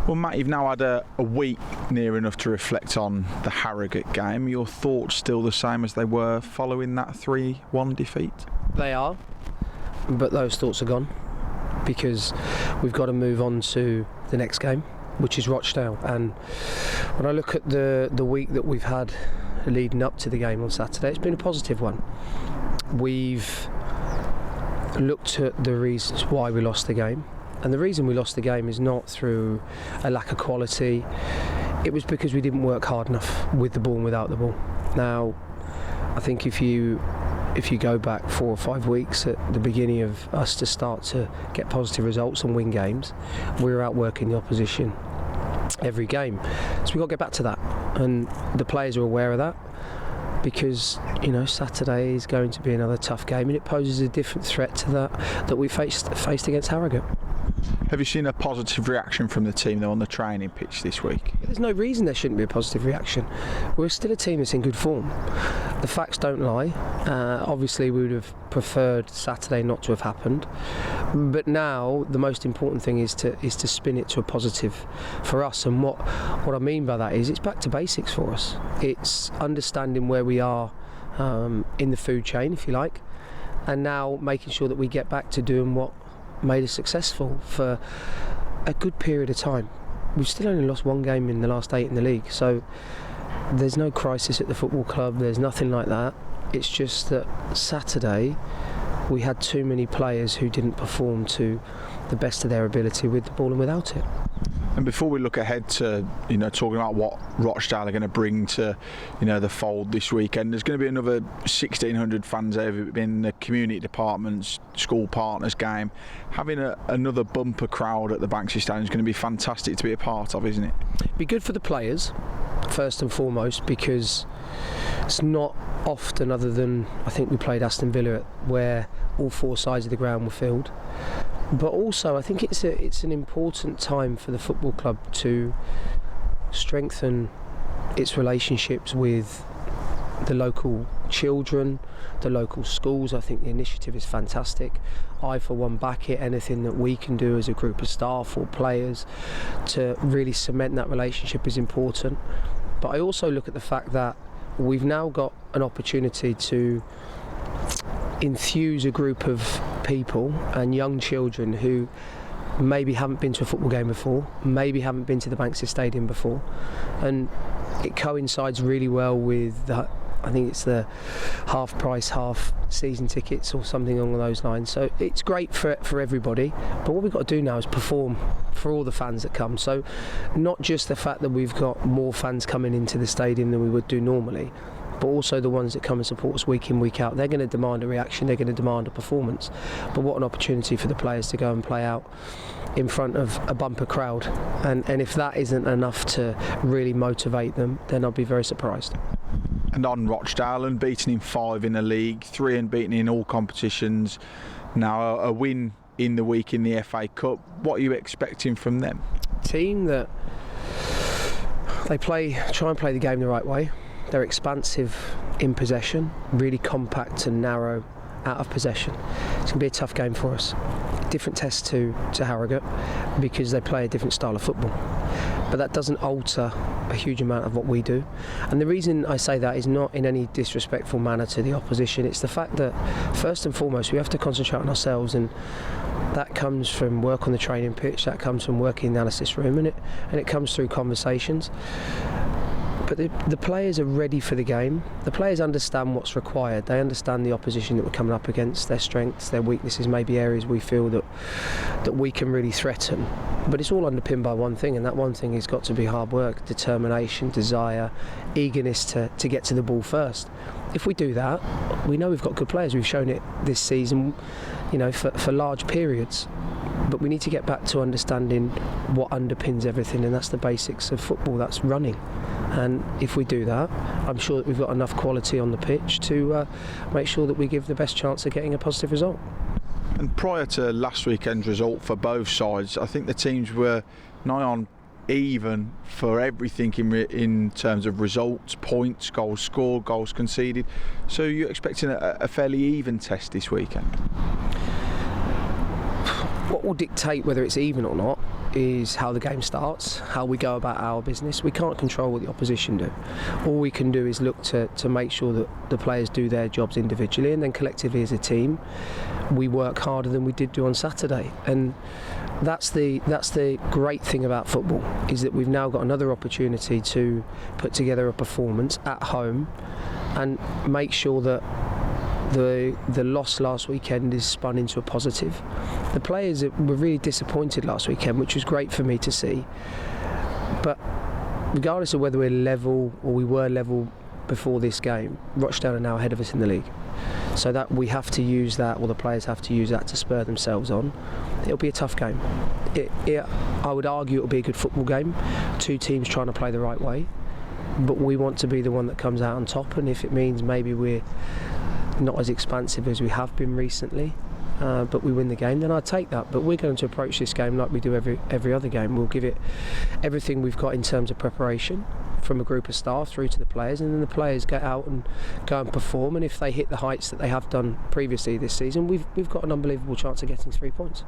Well, Matt, you've now had a week near enough to reflect on the Harrogate game. Your thoughts still the same as they were following that 3-1 defeat? They are, but those thoughts are gone because we've got to move on to the next game, which is Rochdale. And when I look at the week that we've had leading up to the game on Saturday, it's been a positive one. We've looked at the reasons why we lost the game. And the reason we lost the game is not through a lack of quality. It was because we didn't work hard enough with the ball and without the ball. Now, I think if you go back 4 or 5 weeks at the beginning of us to start to get positive results and win games, we were outworking the opposition every game. So we've got to get back to that. And the players are aware of that because, you know, Saturday is going to be another tough game and it poses a different threat to that we faced against Harrogate. Have you seen a positive reaction from the team though on the training pitch this week? There's no reason there shouldn't be a positive reaction. We're still a team that's in good form. The facts don't lie. Obviously we would have preferred Saturday not to have happened, but now the most important thing is to spin it to a positive for us. And what I mean by that is it's back to basics for us. It's understanding where we are in the food chain, if you like, and now making sure that we get back to doing what made us successful for a good period of time. We've still only lost 1 game in the last 8 in the league, so there's no crisis at the football club, there's nothing like that. It's just that Saturday we had too many players who didn't perform to the best of their ability with the ball and without it. And before we look ahead to, you know, talking about what Rochdale are going to bring to, you know, the fold this weekend, there's going to be another 1,600 fans over in the community department's school partners game. Having another bumper crowd at the Banksy Stadium is going to be fantastic to be a part of, isn't it? Be good for the players, first and foremost, because it's not often, other than I think we played Aston Villa, where all 4 sides of the ground were filled. But also I think it's an important time for the football club to strengthen its relationships with the local children, the local schools. I think the initiative is fantastic. I for one back it. Anything that we can do as a group of staff or players to really cement that relationship is important. But I also look at the fact that we've now got an opportunity to enthuse a group of people and young children who maybe haven't been to a football game before, maybe haven't been to the Banksy Stadium before, and it coincides really well with I think it's the half price, half season tickets or something along those lines. So it's great for everybody, but what we've got to do now is perform for all the fans that come. So not just the fact that we've got more fans coming into the stadium than we would do normally, but also the ones that come and support us week in, week out. They're going to demand a reaction, they're going to demand a performance. But what an opportunity for the players to go and play out in front of a bumper crowd. And if that isn't enough to really motivate them, then I'll be very surprised. And on Rochdale, unbeaten in 5 in the league, 3 unbeaten in all competitions, now a win in the week in the FA Cup. What are you expecting from them? Team that they try and play the game the right way. They're expansive in possession, really compact and narrow out of possession. It's going to be a tough game for us. Different test to Harrogate because they play a different style of football. But that doesn't alter a huge amount of what we do. And the reason I say that is not in any disrespectful manner to the opposition. It's the fact that first and foremost we have to concentrate on ourselves, and that comes from work on the training pitch, that comes from work in the analysis room, and it comes through conversations. But the players are ready for the game. The players understand what's required. They understand the opposition that we're coming up against, their strengths, their weaknesses, maybe areas we feel that we can really threaten. But it's all underpinned by one thing, and that one thing has got to be hard work, determination, desire, eagerness to get to the ball first. If we do that, we know we've got good players. We've shown it this season, you know, for large periods. But we need to get back to understanding what underpins everything, and that's the basics of football, that's running. And if we do that, I'm sure that we've got enough quality on the pitch to make sure that we give the best chance of getting a positive result. And prior to last weekend's result for both sides, I think the teams were nigh on even for everything in terms of results, points, goals scored, goals conceded. So you're expecting a fairly even test this weekend? What will dictate whether it's even or not is how the game starts, how we go about our business. We can't control what the opposition do. All we can do is look to make sure that the players do their jobs individually, and then collectively as a team we work harder than we did do on Saturday. And that's the great thing about football, is that we've now got another opportunity to put together a performance at home and make sure that the loss last weekend is spun into a positive. The players were really disappointed last weekend, which was great for me to see. But regardless of whether we're level or we were level before this game, Rochdale are now ahead of us in the league. So that we have to use that, or the players have to use that to spur themselves on. It'll be a tough game. I would argue it'll be a good football game. Two teams trying to play the right way. But we want to be the one that comes out on top, and if it means maybe we're not as expansive as we have been recently, but we win the game, then I'd take that. But we're going to approach this game like we do every other game. We'll give it everything we've got in terms of preparation, from a group of staff through to the players, and then the players get out and go and perform, and if they hit the heights that they have done previously this season, we've got an unbelievable chance of getting 3 points.